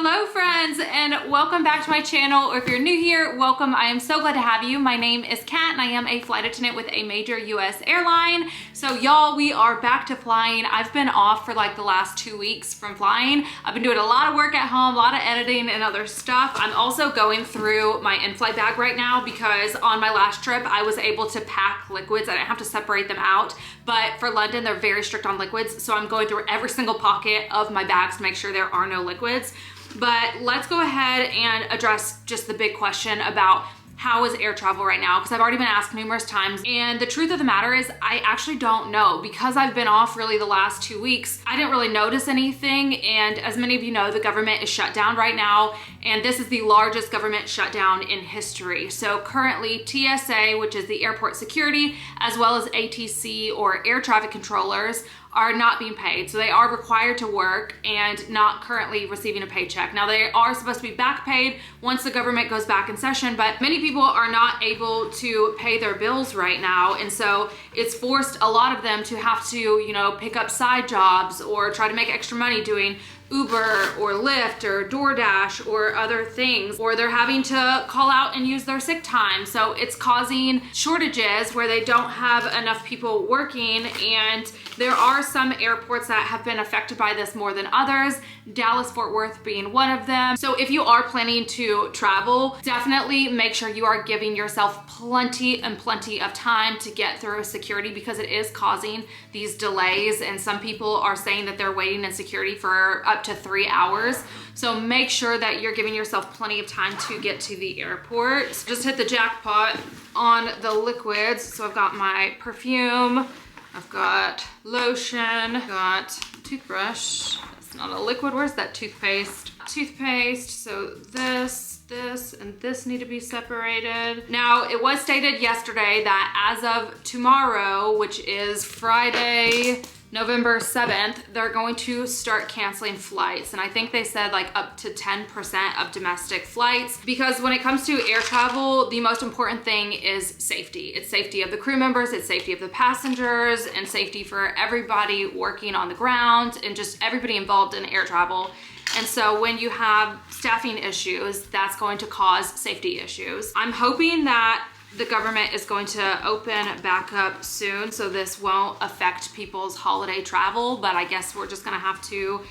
Hello friends, and welcome back to my channel, or if you're new here, welcome. I am so glad to have you. My name is Kat and I am a flight attendant with a major US airline. So y'all, we are back to flying. I've been off for like the last 2 weeks from flying. I've been doing a lot of work at home, a lot of editing and other stuff. I'm also going through my in-flight bag right now because on my last trip, I was able to pack liquids. I didn't have to separate them out, but for London, they're very strict on liquids. So I'm going through every single pocket of my bags to make sure there are no liquids. But let's go ahead and address just the big question about how is air travel right now, because I've already been asked numerous times. And the truth of the matter is I actually don't know, because I've been off really the last 2 weeks. I didn't really notice anything. And as many of you know, the government is shut down right now. And this is the largest government shutdown in history. So currently TSA, which is the airport security, as well as ATC or air traffic controllers, are not being paid. So they are required to work and not currently receiving a paycheck. Now they are supposed to be back paid once the government goes back in session, but many people are not able to pay their bills right now. And so it's forced a lot of them to have to, you know, pick up side jobs or try to make extra money doing Uber or Lyft or DoorDash or other things, or they're having to call out and use their sick time. So it's causing shortages where they don't have enough people working, and there are some airports that have been affected by this more than others, Dallas-Fort Worth being one of them. So if you are planning to travel, definitely make sure you are giving yourself plenty of time to get through security, because it is causing these delays, and some people are saying that they're waiting in security for up to 3 hours. So make sure that you're giving yourself plenty of time to get to the airport. So just hit the jackpot on the liquids. So I've got my perfume, I've got lotion, I've got toothbrush. That's not a liquid, where's that toothpaste? Toothpaste, so this, and this need to be separated. Now, it was stated yesterday that as of tomorrow, which is Friday, November 7th, they're going to start canceling flights. And I think they said like up to 10% of domestic flights, because when it comes to air travel, the most important thing is safety. It's safety of the crew members, it's safety of the passengers, and safety for everybody working on the ground and just everybody involved in air travel. And so when you have staffing issues, that's going to cause safety issues. I'm hoping that the government is going to open back up soon, so this won't affect people's holiday travel, but I guess we're just gonna have to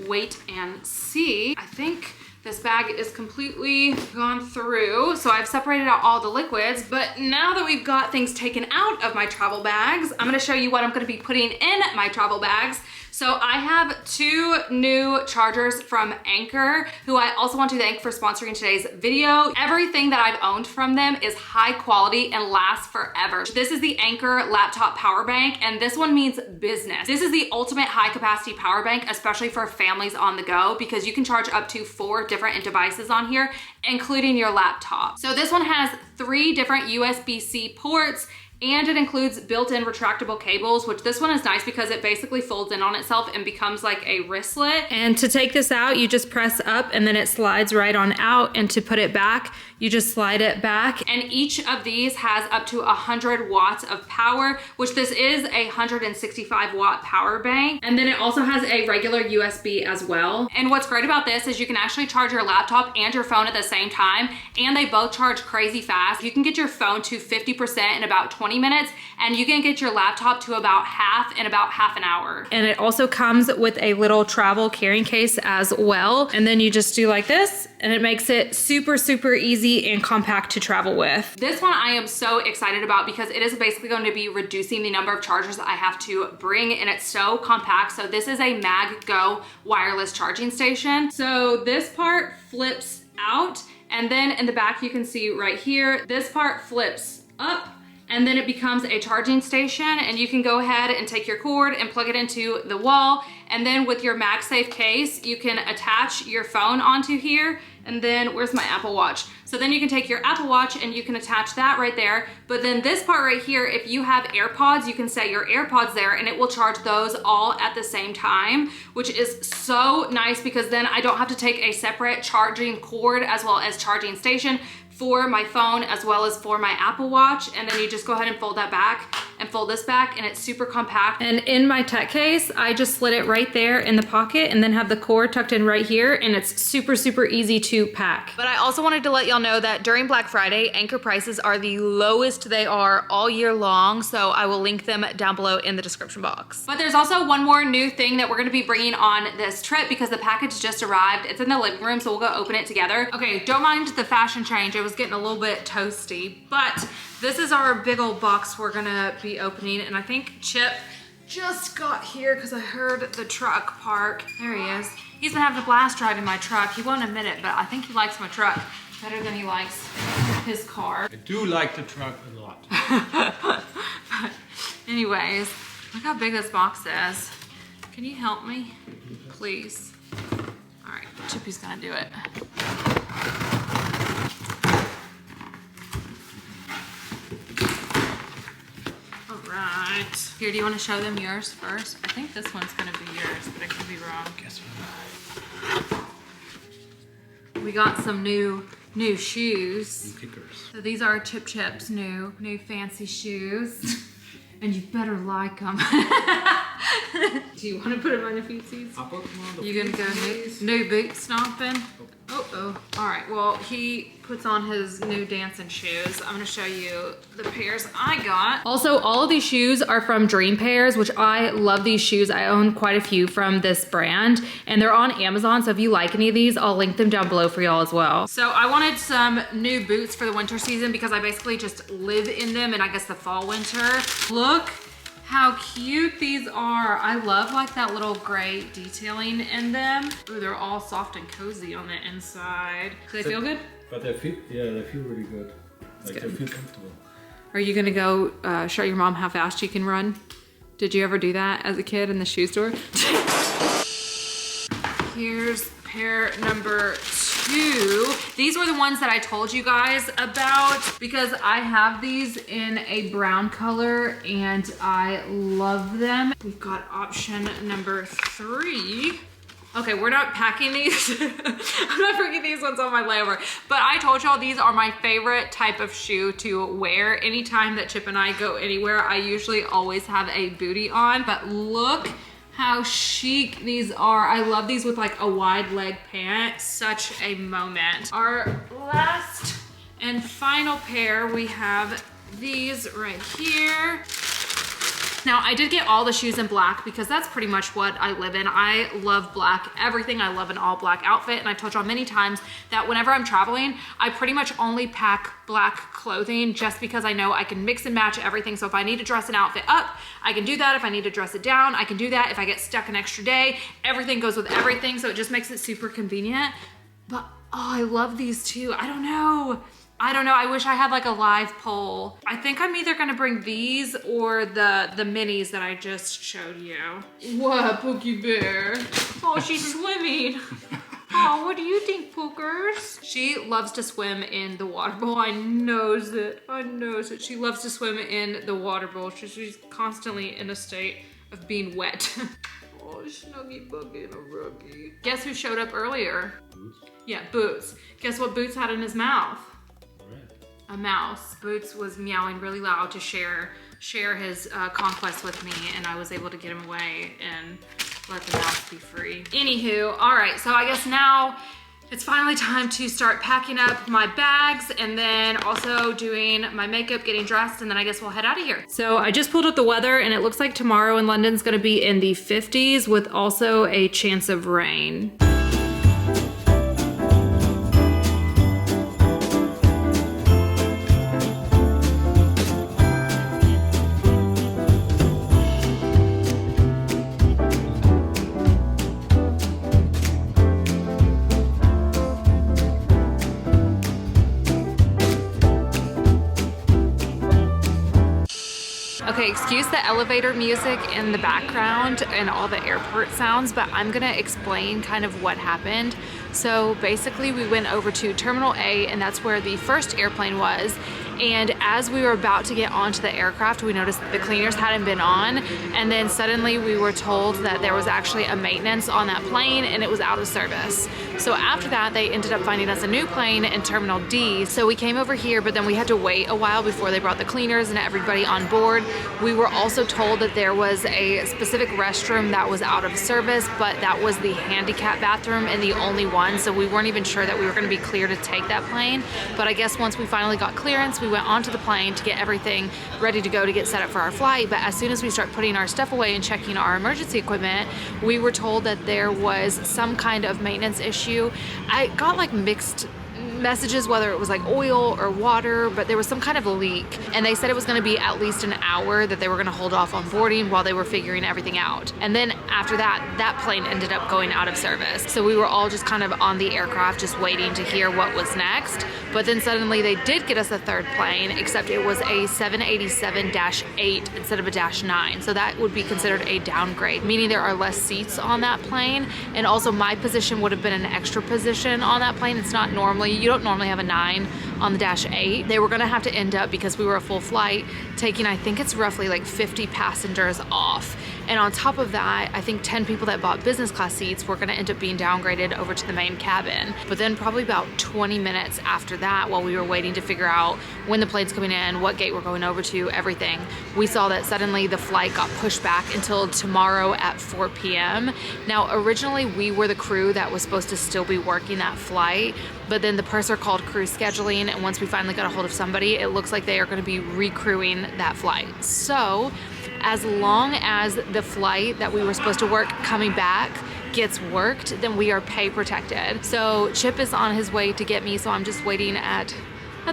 wait and see. I think this bag is completely gone through, so I've separated out all the liquids, but now that we've got things taken out of my travel bags, I'm gonna show you what I'm gonna be putting in my travel bags. So I have 2 new chargers from Anker, who I also want to thank for sponsoring today's video. Everything that I've owned from them is high quality and lasts forever. This is the Anker laptop power bank, and this one means business. This is the ultimate high capacity power bank, especially for families on the go, because you can charge up to 4 different devices on here, including your laptop. So this one has 3 different USB-C ports, and it includes built-in retractable cables, which this one is nice because it basically folds in on itself and becomes like a wristlet. And to take this out, you just press up and then it slides right on out. And to put it back, you just slide it back. And each of these has up to 100 watts of power, which this is a 165 watt power bank. And then it also has a regular USB as well. And what's great about this is you can actually charge your laptop and your phone at the same time, and they both charge crazy fast. You can get your phone to 50% in about 20 minutes, and you can get your laptop to about half in about half an hour. And it also comes with a little travel carrying case as well. And then you just do like this, and it makes it super easy and compact to travel with. This one I am so excited about because it is basically going to be reducing the number of chargers that I have to bring, and it's so compact. So this is a MagGo wireless charging station. So this part flips out, and then in the back you can see right here, this part flips up, and then it becomes a charging station, and you can go ahead and take your cord and plug it into the wall. And then with your MagSafe case, you can attach your phone onto here. And then where's my Apple Watch? So then you can take your Apple Watch and you can attach that right there. But then this part right here, if you have AirPods, you can set your AirPods there and it will charge those all at the same time, which is so nice because then I don't have to take a separate charging cord as well as charging station for my phone as well as for my Apple Watch. And then you just go ahead and fold that back and fold this back, and it's super compact. And in my tech case, I just slid it right there in the pocket and then have the cord tucked in right here, and it's super, super easy to pack. But I also wanted to let y'all know that during Black Friday, Anker prices are the lowest they are all year long, so I will link them down below in the description box. But there's also one more new thing that we're gonna be bringing on this trip because the package just arrived. It's in the living room, so we'll go open it together. Okay, don't mind the fashion change. It was getting a little bit toasty, but this is our big old box we're gonna be opening, and I think Chip just got here because I heard the truck park. There he is. He's been having a blast driving my truck. He won't admit it, but I think he likes my truck better than he likes his car. I do like the truck a lot. But anyways, look how big this box is. Can you help me, please? All right, Chippy's gonna do it. Right. Here, do you want to show them yours first? I think this one's gonna be yours, but I could be wrong. Guess what? We got some new shoes. New kickers. So these are Chip's new fancy shoes. And you better like them. Do you want to put them on your feetsies? I'll put them on the You gonna go new boot stomping? Oh. All right, well, he puts on his new dancing shoes. I'm gonna show you the pairs I got. Also, all of these shoes are from Dream Pairs, which I love these shoes. I own quite a few from this brand, and they're on Amazon, so if you like any of these, I'll link them down below for y'all as well. So I wanted some new boots for the winter season because I basically just live in them, and I guess the fall, winter. Look how cute these are. I love like that little gray detailing in them. Ooh, they're all soft and cozy on the inside. Do they feel good? But they feel, yeah, they feel really good. Like good. they feel comfortable. Are you gonna go show your mom how fast you can run? Did you ever do that as a kid in the shoe store? Here's pair number 2. These were the ones that I told you guys about because I have these in a brown color and I love them. We've got option number 3. Okay, we're not packing these. I'm not bringing these ones on my layover, but I told y'all these are my favorite type of shoe to wear. Anytime that Chip and I go anywhere, I usually always have a bootie on, but look how chic these are. I love these with like a wide leg pant. Such a moment. Our last and final pair, we have these right here. Now, I did get all the shoes in black because that's pretty much what I live in. I love black everything. I love an all black outfit. And I've told y'all many times that whenever I'm traveling, I pretty much only pack black clothing just because I know I can mix and match everything. So if I need to dress an outfit up, I can do that. If I need to dress it down, I can do that. If I get stuck an extra day, everything goes with everything. So it just makes it super convenient. But oh, I love these too. I don't know. I wish I had like a live poll. I think I'm either gonna bring these or the minis that I just showed you. What, Pokey Bear? Oh, she's swimming. Oh, what do you think, Pookers? She loves to swim in the water bowl. I knows it. She loves to swim in the water bowl. She's constantly in a state of being wet. Oh, Snuggy Buggy and a Ruggy. Guess who showed up earlier? Boots? Yeah, Boots. Guess what Boots had in his mouth? Right. A mouse. Boots was meowing really loud to share his conquest with me, and I was able to get him away and let the mouse be free. Anywho, all right, so I guess now it's finally time to start packing up my bags and then also doing my makeup, getting dressed, and then I guess we'll head out of here. So I just pulled up the weather and it looks like tomorrow in London's gonna be in the 50s with also a chance of rain. Okay, excuse the elevator music in the background and all the airport sounds, but I'm gonna explain kind of what happened. So basically we went over to Terminal A and that's where the first airplane was. And as we were about to get onto the aircraft, we noticed that the cleaners hadn't been on, and then suddenly we were told that there was actually a maintenance on that plane and it was out of service. So after that, they ended up finding us a new plane in Terminal D. So we came over here, but then we had to wait a while before they brought the cleaners and everybody on board. We were also told that there was a specific restroom that was out of service, but that was the handicap bathroom and the only one. So we weren't even sure that we were going to be clear to take that plane. But I guess once we finally got clearance, we went onto the plane to get everything ready to go to get set up for our flight. But as soon as we start putting our stuff away and checking our emergency equipment, we were told that there was some kind of maintenance issue. I got like mixed messages whether it was like oil or water, but there was some kind of leak, and they said it was going to be at least an hour that they were going to hold off on boarding while they were figuring everything out. And then after that, that plane ended up going out of service. So we were all just kind of on the aircraft just waiting to hear what was next. But then suddenly they did get us a third plane, except it was a 787-8 instead of a -9. So that would be considered a downgrade, meaning there are less seats on that plane. And also my position would have been an extra position on that plane. It's not normally, you don't normally have a 9 on the -8. They were gonna have to end up, because we were a full flight, taking, I think it's roughly like 50 passengers off. And on top of that, I think 10 people that bought business class seats were gonna end up being downgraded over to the main cabin. But then probably about 20 minutes after that, while we were waiting to figure out when the plane's coming in, what gate we're going over to, everything, we saw that suddenly the flight got pushed back until tomorrow at 4 p.m. Now, originally we were the crew that was supposed to still be working that flight, but then the purser called crew scheduling, and once we finally got a hold of somebody, it looks like they are gonna be recrewing that flight. So, as long as the flight that we were supposed to work coming back gets worked, then we are pay protected. So Chip is on his way to get me, so I'm just waiting at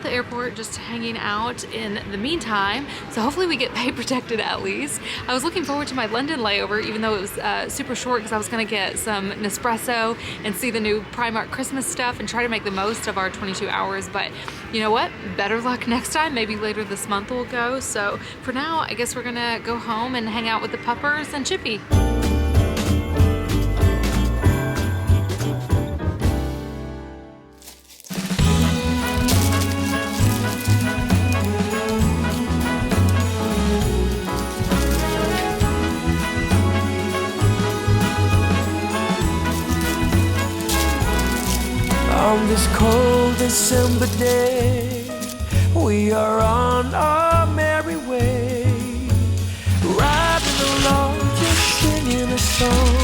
the airport, just hanging out in the meantime. So hopefully we get pay protected at least. I was looking forward to my London layover, even though it was super short, because I was gonna get some Nespresso and see the new Primark Christmas stuff and try to make the most of our 22 hours. But you know what? Better luck next time. Maybe later this month we'll go. So for now, I guess we're gonna go home and hang out with the puppers and Chippy. On this cold December day, we are on our merry way, riding along, just singing a song,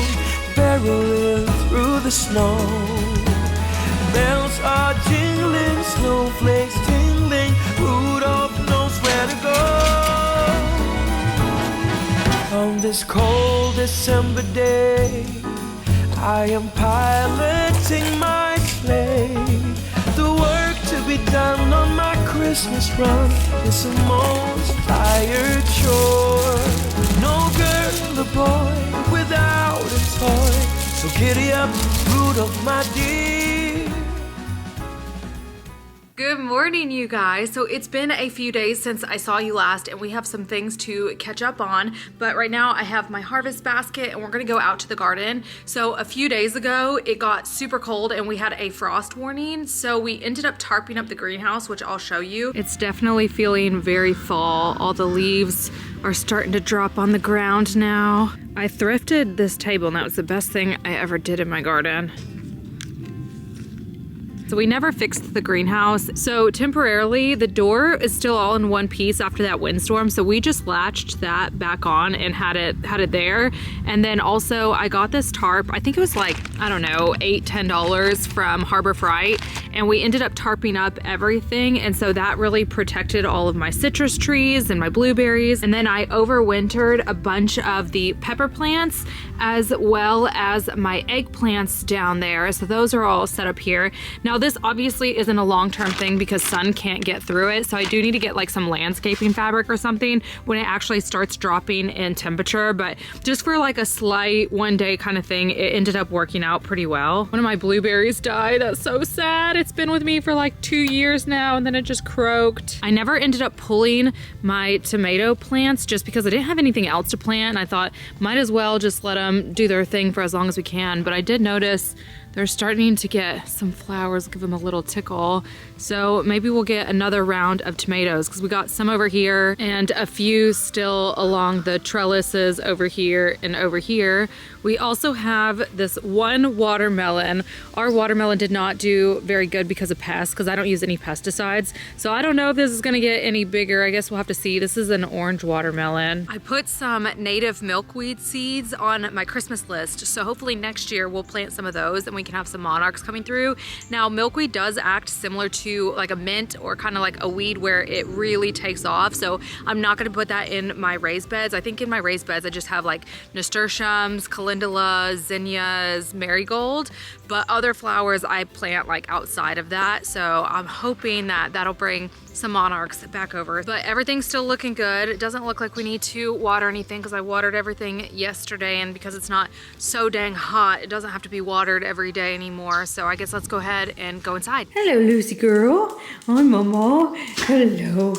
barreling through the snow. Bells are jingling, snowflakes tingling, Rudolph knows where to go. On this cold December day, I am piloting my sleigh. The work to be done on my Christmas run is the most tired chore. No girl or boy without a toy, so giddy up, Rudolph, my dear. Good morning, you guys. So it's been a few days since I saw you last, and we have some things to catch up on. But right now I have my harvest basket and we're gonna go out to the garden. So a few days ago, it got super cold and we had a frost warning. So we ended up tarping up the greenhouse, which I'll show you. It's definitely feeling very fall. All the leaves are starting to drop on the ground now. I thrifted this table and that was the best thing I ever did in my garden. So we never fixed the greenhouse. So temporarily, the door is still all in one piece after that windstorm. So we just latched that back on and had it there. And then also I got this tarp. I think it was like, I don't know, $8, $10 from Harbor Freight. And we ended up tarping up everything. And so that really protected all of my citrus trees and my blueberries. And then I overwintered a bunch of the pepper plants as well as my eggplants down there. So those are all set up here. Now this obviously isn't a long-term thing because sun can't get through it. So I do need to get like some landscaping fabric or something when it actually starts dropping in temperature. But just for like a slight one day kind of thing, it ended up working out pretty well. One of my blueberries died. That's so sad. It's been with me for like 2 years now and then it just croaked. I never ended up pulling my tomato plants just because I didn't have anything else to plant. And I thought might as well just let them do their thing for as long as we can. But I did notice they're starting to get some flowers, give them a little tickle. So maybe we'll get another round of tomatoes because we got some over here and a few still along the trellises over here and over here. We also have this one watermelon. Our watermelon did not do very good because of pests, because I don't use any pesticides. So I don't know if this is gonna get any bigger. I guess we'll have to see. This is an orange watermelon. I put some native milkweed seeds on my Christmas list. So hopefully next year we'll plant some of those and we can have some monarchs coming through. Now milkweed does act similar to like a mint or kind of like a weed where it really takes off. So I'm not gonna put that in my raised beds. I think in my raised beds I just have like nasturtiums, calendula, zinnias, marigold, but other flowers I plant like outside of that. So I'm hoping that that'll bring some monarchs back over. But everything's still looking good. It doesn't look like we need to water anything because I watered everything yesterday, and because it's not so dang hot, it doesn't have to be watered every day anymore. So I guess let's go ahead and go inside. Hello, Lucy girl. Hi, Mama. Hello.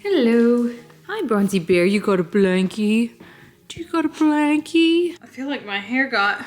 Hello. Hi, Bronzy Bear. You got a blankie? Do you got a blankie? I feel like my hair got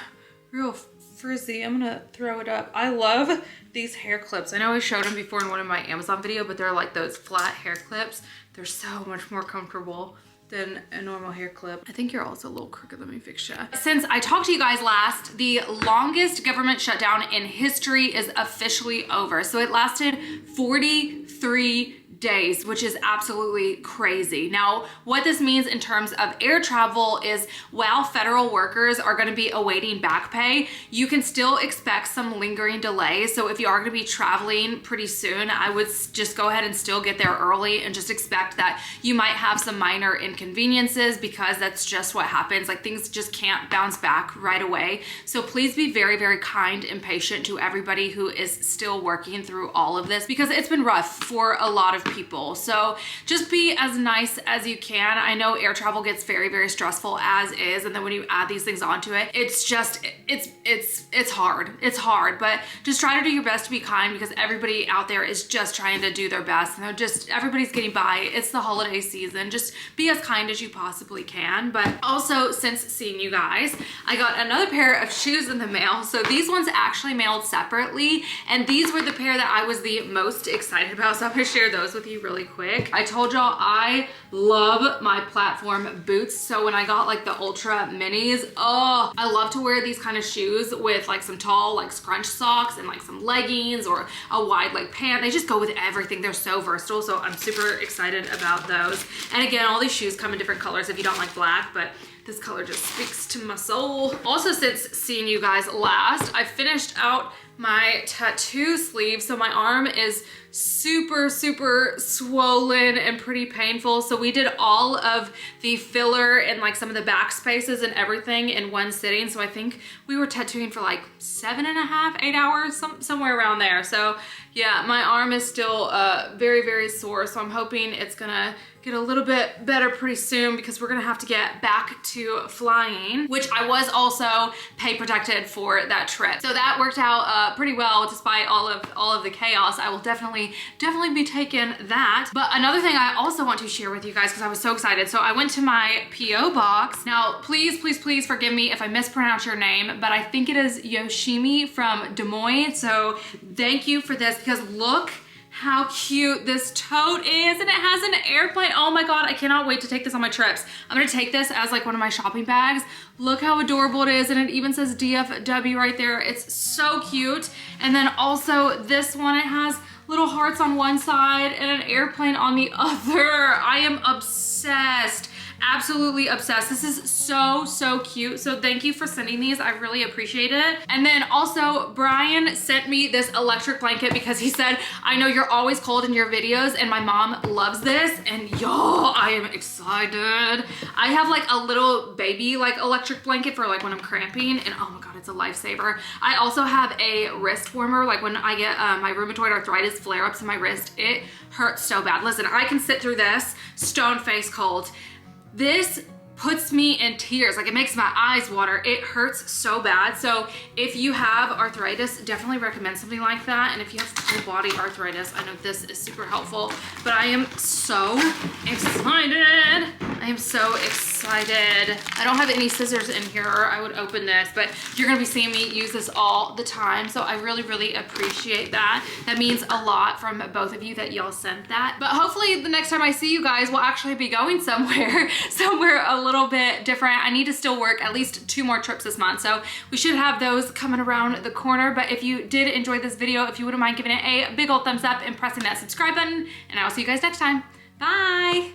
real frizzy. I'm gonna throw it up. I love these hair clips. I know I showed them before in one of my Amazon video, but they're like those flat hair clips. They're so much more comfortable than a normal hair clip. I think you're also a little crooked. Let me fix you. Since I talked to you guys last, the longest government shutdown in history is officially over. So it lasted 43 days, which is absolutely crazy. Now, what this means in terms of air travel is while federal workers are gonna be awaiting back pay, you can still expect some lingering delays. So if you are gonna be traveling pretty soon, I would just go ahead and still get there early and just expect that you might have some minor inconveniences, because that's just what happens. Like, things just can't bounce back right away. So please be very, very kind and patient to everybody who is still working through all of this, because it's been rough for a lot of people. So just be as nice as you can. I know air travel gets very, very stressful as is, and then when you add these things onto it, it's just, it's hard. It's hard, but just try to do your best to be kind, because everybody out there is just trying to do their best, and they're just, everybody's getting by. It's the holiday season. Just be as kind as you possibly can. But also, since seeing you guys, I got another pair of shoes in the mail. So these ones actually mailed separately, and these were the pair that I was the most excited about. So I'm gonna share those with you really quick. I told y'all I love my platform boots. So when I got like the ultra minis, oh, I love to wear these kind of shoes with like some tall like scrunch socks and like some leggings or a wide leg pant. They just go with everything. They're so versatile. So I'm super excited about those. And again, all these shoes come in different colors if you don't like black, but this color just speaks to my soul. Also, since seeing you guys last, I finished out my tattoo sleeve. So my arm is super, super swollen and pretty painful. So we did all of the filler and like some of the back spaces and everything in one sitting. So I think we were tattooing for like 7.5, 8 hours, somewhere around there. So yeah, my arm is still very, very sore. So I'm hoping it's gonna get a little bit better pretty soon, because we're gonna have to get back to flying, which I was also pay protected for that trip. So that worked out pretty well despite all of the chaos. I will definitely be taking that. But another thing I also want to share with you guys, because I was so excited. So I went to my P.O. box. Now, please, please, please forgive me if I mispronounce your name, but I think it is Yoshimi from Des Moines. So thank you for this, because look how cute this tote is, and it has an airplane. Oh my God, I cannot wait to take this on my trips. I'm gonna take this as like one of my shopping bags. Look how adorable it is, and it even says DFW right there. It's so cute. And then also this one, it has little hearts on one side and an airplane on the other. I am obsessed. Absolutely obsessed. This is so, so cute. So thank you for sending these. I really appreciate it. And then also Brian sent me this electric blanket, because he said, I know you're always cold in your videos and my mom loves this, and y'all, I am excited. I have like a little baby like electric blanket for like when I'm cramping, and oh my God, it's a lifesaver. I also have a wrist warmer, like when I get my rheumatoid arthritis flare-ups in my wrist. It hurts so bad. Listen, I can sit through this stone face cold. This puts me in tears. Like, it makes my eyes water. It hurts so bad. So if you have arthritis, definitely recommend something like that. And if you have full body arthritis, I know this is super helpful. But I am so excited. I am so excited. I don't have any scissors in here or I would open this, but you're gonna be seeing me use this all the time. So I really, really appreciate that. That means a lot from both of you that y'all sent that. But hopefully the next time I see you guys, we'll actually be going somewhere a little bit different. I need to still work at least 2 more trips this month. So we should have those coming around the corner. But if you did enjoy this video, if you wouldn't mind giving it a big old thumbs up and pressing that subscribe button, and I will see you guys next time. Bye.